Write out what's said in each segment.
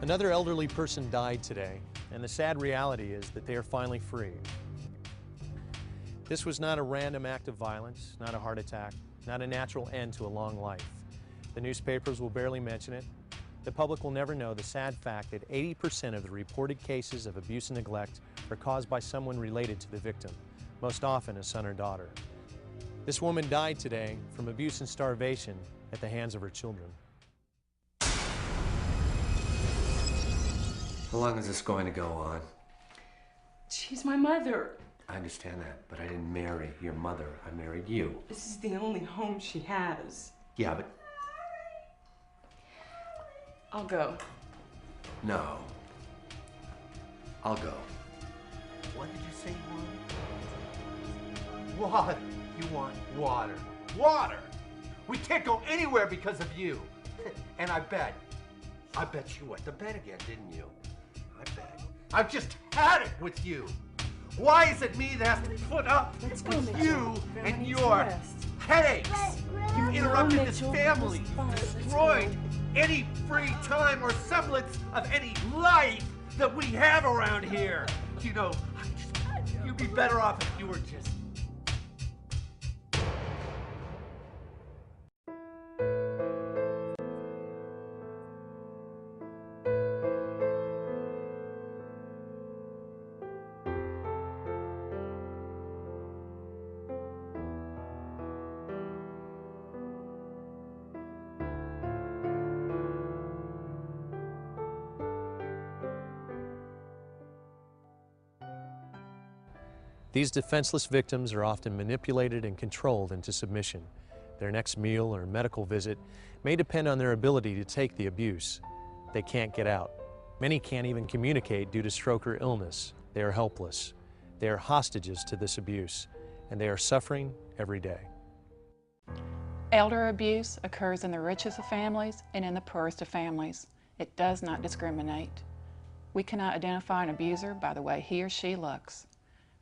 Another elderly person died today, and the sad reality is that they are finally free. This was not a random act of violence, not a heart attack, not a natural end to a long life. The newspapers will barely mention it. The public will never know the sad fact that 80% of the reported cases of abuse and neglect are caused by someone related to the victim, most often a son or daughter. This woman died today from abuse and starvation at the hands of her children. How long is this going to go on? She's my mother. I understand that, but I didn't marry your mother. I married you. This is the only home she has. Yeah, but... I'll go. No. I'll go. What did you say you wanted? Water. You want water. Water! We can't go anywhere because of you. And I bet you went to bed again, didn't you? I bet. I've just had it with you. Why is it me that has to put up with you and your headaches? You interrupted this family, destroyed any free time or semblance of any life that we have around here. You know, you'd be better off if you were just... These defenseless victims are often manipulated and controlled into submission. Their next meal or medical visit may depend on their ability to take the abuse. They can't get out. Many can't even communicate due to stroke or illness. They are helpless. They are hostages to this abuse, and they are suffering every day. Elder abuse occurs in the richest of families and in the poorest of families. It does not discriminate. We cannot identify an abuser by the way he or she looks.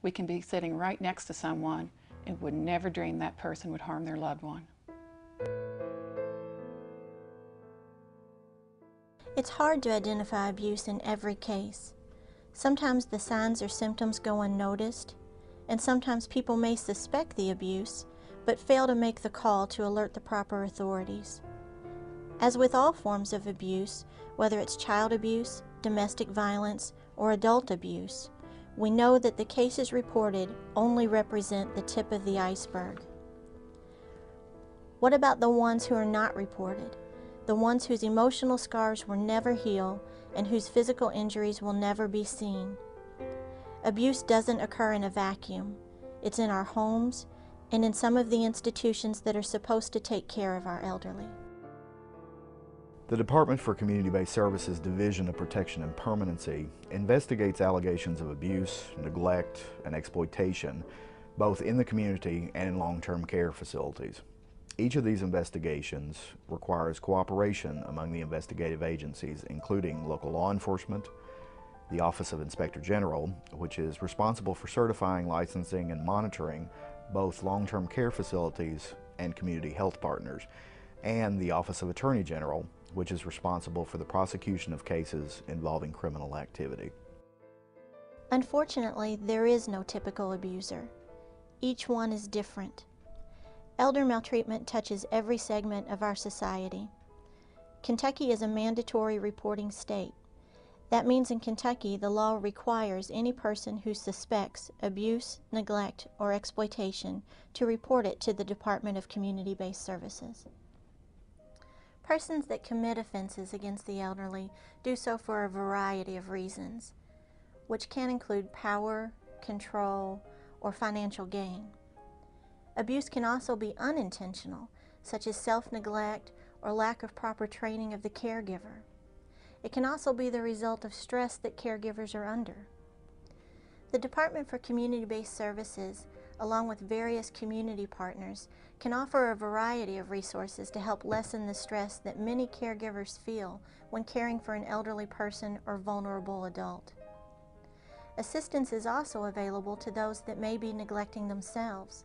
We can be sitting right next to someone and would never dream that person would harm their loved one. It's hard to identify abuse in every case. Sometimes the signs or symptoms go unnoticed, and sometimes people may suspect the abuse, but fail to make the call to alert the proper authorities. As with all forms of abuse, whether it's child abuse, domestic violence, or adult abuse, we know that the cases reported only represent the tip of the iceberg. What about the ones who are not reported? The ones whose emotional scars will never heal and whose physical injuries will never be seen? Abuse doesn't occur in a vacuum. It's in our homes and in some of the institutions that are supposed to take care of our elderly. The Department for Community-Based Services Division of Protection and Permanency investigates allegations of abuse, neglect, and exploitation, both in the community and in long-term care facilities. Each of these investigations requires cooperation among the investigative agencies, including local law enforcement, the Office of Inspector General, which is responsible for certifying, licensing, and monitoring both long-term care facilities and community health partners, and the Office of Attorney General, which is responsible for the prosecution of cases involving criminal activity. Unfortunately, there is no typical abuser. Each one is different. Elder maltreatment touches every segment of our society. Kentucky is a mandatory reporting state. That means in Kentucky, the law requires any person who suspects abuse, neglect, or exploitation to report it to the Department of Community-Based Services. Persons that commit offenses against the elderly do so for a variety of reasons, which can include power, control, or financial gain. Abuse can also be unintentional, such as self-neglect or lack of proper training of the caregiver. It can also be the result of stress that caregivers are under. The Department for Community-Based Services, along with various community partners, can offer a variety of resources to help lessen the stress that many caregivers feel when caring for an elderly person or vulnerable adult. Assistance is also available to those that may be neglecting themselves.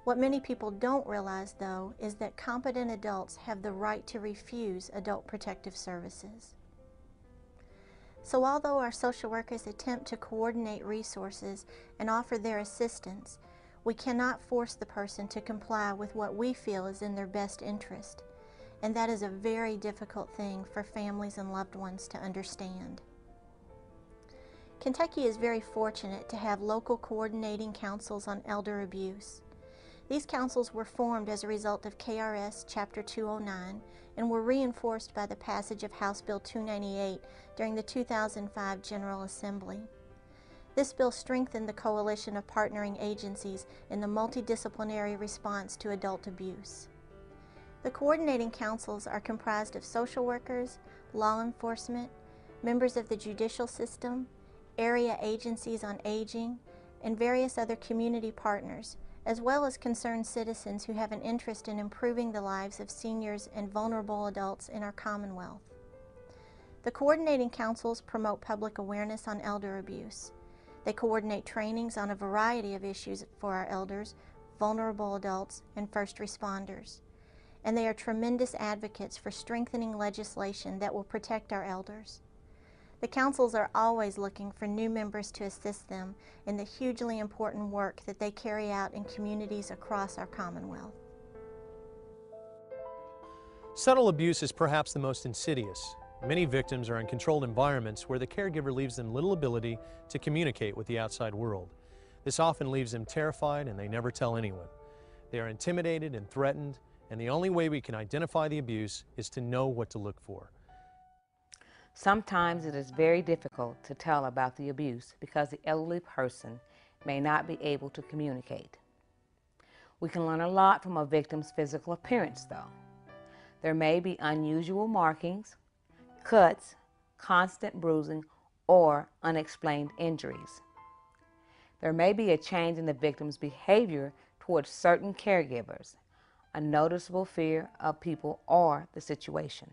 What many people don't realize, though, is that competent adults have the right to refuse adult protective services. So although our social workers attempt to coordinate resources and offer their assistance, we cannot force the person to comply with what we feel is in their best interest. And that is a very difficult thing for families and loved ones to understand. Kentucky is very fortunate to have local coordinating councils on elder abuse. These councils were formed as a result of KRS Chapter 209 and were reinforced by the passage of House Bill 298 during the 2005 General Assembly. This bill strengthened the coalition of partnering agencies in the multidisciplinary response to adult abuse. The coordinating councils are comprised of social workers, law enforcement, members of the judicial system, area agencies on aging, and various other community partners, as well as concerned citizens who have an interest in improving the lives of seniors and vulnerable adults in our Commonwealth. The coordinating councils promote public awareness on elder abuse. They coordinate trainings on a variety of issues for our elders, vulnerable adults, and first responders. And they are tremendous advocates for strengthening legislation that will protect our elders. The councils are always looking for new members to assist them in the hugely important work that they carry out in communities across our Commonwealth. Subtle abuse is perhaps the most insidious. Many victims are in controlled environments where the caregiver leaves them little ability to communicate with the outside world. This often leaves them terrified and they never tell anyone. They are intimidated and threatened, and the only way we can identify the abuse is to know what to look for. Sometimes it is very difficult to tell about the abuse because the elderly person may not be able to communicate. We can learn a lot from a victim's physical appearance, though. There may be unusual markings, cuts, constant bruising, or unexplained injuries. There may be a change in the victim's behavior towards certain caregivers, a noticeable fear of people or the situation.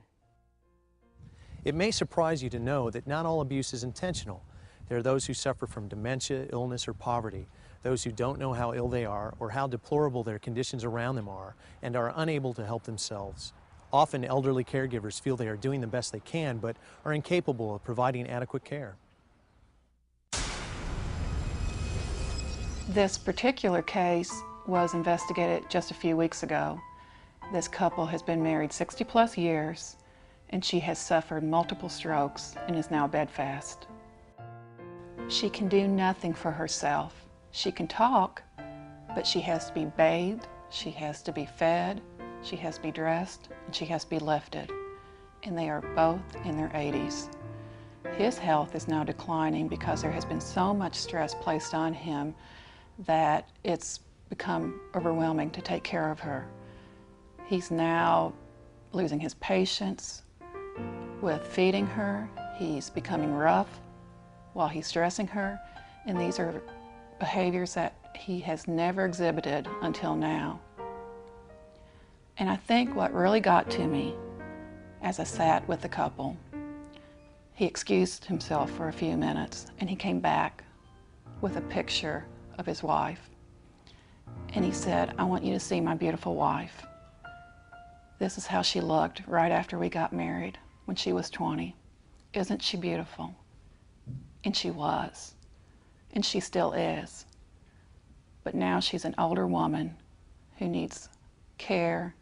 It may surprise you to know that not all abuse is intentional. There are those who suffer from dementia, illness, or poverty, those who don't know how ill they are or how deplorable their conditions around them are and are unable to help themselves. Often elderly caregivers feel they are doing the best they can but are incapable of providing adequate care. This particular case was investigated just a few weeks ago. This couple has been married 60+ years, and she has suffered multiple strokes and is now bedfast. She can do nothing for herself. She can talk, but she has to be bathed, she has to be fed, she has to be dressed, and she has to be lifted. And they are both in their 80s. His health is now declining because there has been so much stress placed on him that it's become overwhelming to take care of her. He's now losing his patience with feeding her. He's becoming rough while he's dressing her, and these are behaviors that he has never exhibited until now. And I think what really got to me as I sat with the couple, he excused himself for a few minutes and he came back with a picture of his wife. And he said, "I want you to see my beautiful wife. This is how she looked right after we got married when she was 20. Isn't she beautiful?" And she was, and she still is. But now she's an older woman who needs care,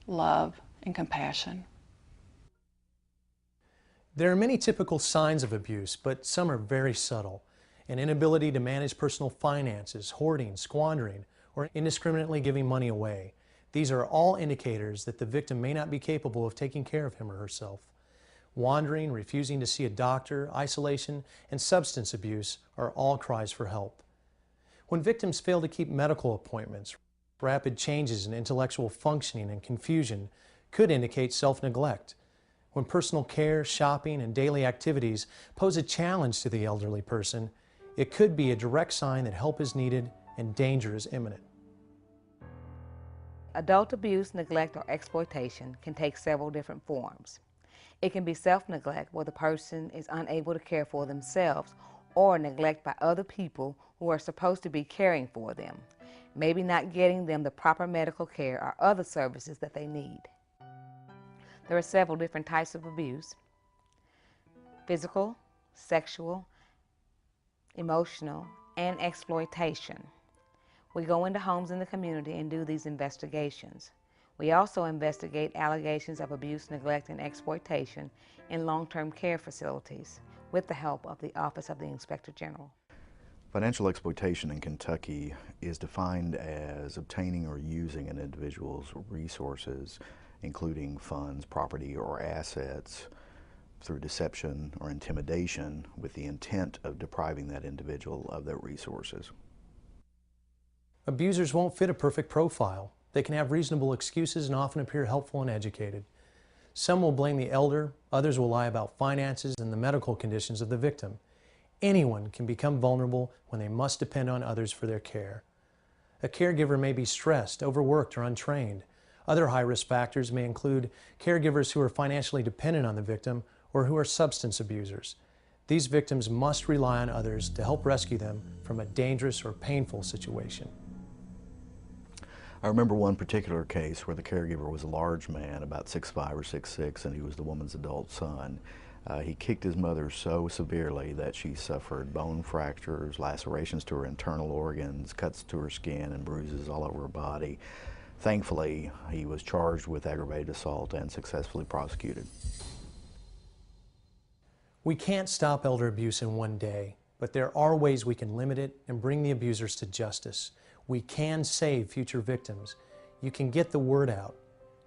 love, and compassion. There are many typical signs of abuse, but some are very subtle. An inability to manage personal finances, hoarding, squandering, or indiscriminately giving money away. These are all indicators that the victim may not be capable of taking care of him or herself. Wandering, refusing to see a doctor, isolation, and substance abuse are all cries for help. When victims fail to keep medical appointments, rapid changes in intellectual functioning and confusion could indicate self-neglect. When personal care, shopping, and daily activities pose a challenge to the elderly person, it could be a direct sign that help is needed and danger is imminent. Adult abuse, neglect, or exploitation can take several different forms. It can be self-neglect, where the person is unable to care for themselves, or neglect by other people who are supposed to be caring for them, maybe not getting them the proper medical care or other services that they need. There are several different types of abuse: physical, sexual, emotional, and exploitation. We go into homes in the community and do these investigations. We also investigate allegations of abuse, neglect, and exploitation in long-term care facilities with the help of the Office of the Inspector General. Financial exploitation in Kentucky is defined as obtaining or using an individual's resources, including funds, property, or assets, through deception or intimidation with the intent of depriving that individual of their resources. Abusers won't fit a perfect profile. They can have reasonable excuses and often appear helpful and educated. Some will blame the elder, others will lie about finances and the medical conditions of the victim. Anyone can become vulnerable when they must depend on others for their care. A caregiver may be stressed, overworked, or untrained. Other high-risk factors may include caregivers who are financially dependent on the victim or who are substance abusers. These victims must rely on others to help rescue them from a dangerous or painful situation. I remember one particular case where the caregiver was a large man, about 6'5" or 6'6", and he was the woman's adult son. He kicked his mother so severely that she suffered bone fractures, lacerations to her internal organs, cuts to her skin, and bruises all over her body. Thankfully, he was charged with aggravated assault and successfully prosecuted. We can't stop elder abuse in one day, but there are ways we can limit it and bring the abusers to justice. We can save future victims. You can get the word out.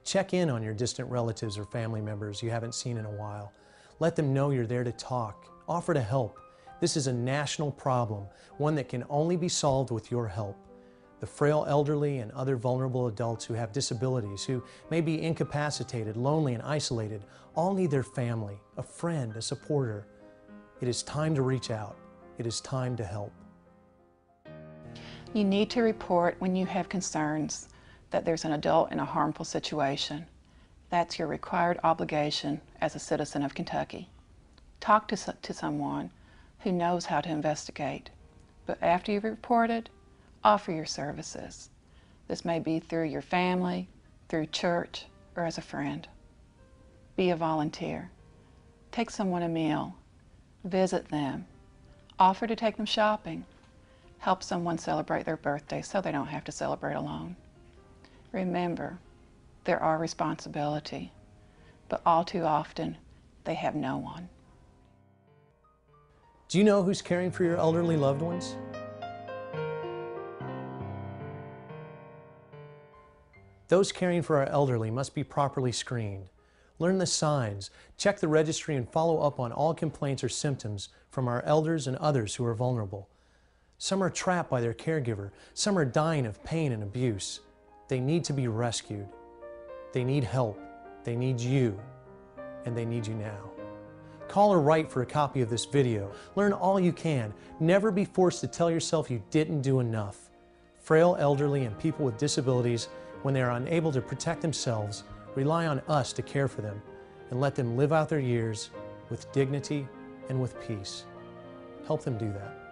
Check in on your distant relatives or family members you haven't seen in a while. Let them know you're there to talk. Offer to help. This is a national problem, one that can only be solved with your help. The frail elderly and other vulnerable adults who have disabilities, who may be incapacitated, lonely, and isolated, all need their family, a friend, a supporter. It is time to reach out. It is time to help. You need to report when you have concerns that there's an adult in a harmful situation. That's your required obligation as a citizen of Kentucky. Talk to someone who knows how to investigate. But after you've reported, offer your services. This may be through your family, through church, or as a friend. Be a volunteer. Take someone a meal. Visit them. Offer to take them shopping. Help someone celebrate their birthday so they don't have to celebrate alone. Remember, there are responsibility, but all too often, they have no one. Do you know who's caring for your elderly loved ones? Those caring for our elderly must be properly screened. Learn the signs, check the registry, and follow up on all complaints or symptoms from our elders and others who are vulnerable. Some are trapped by their caregiver. Some are dying of pain and abuse. They need to be rescued. They need help. They need you. And they need you now. Call or write for a copy of this video. Learn all you can. Never be forced to tell yourself you didn't do enough. Frail elderly and people with disabilities, when they are unable to protect themselves, rely on us to care for them and let them live out their years with dignity and with peace. Help them do that.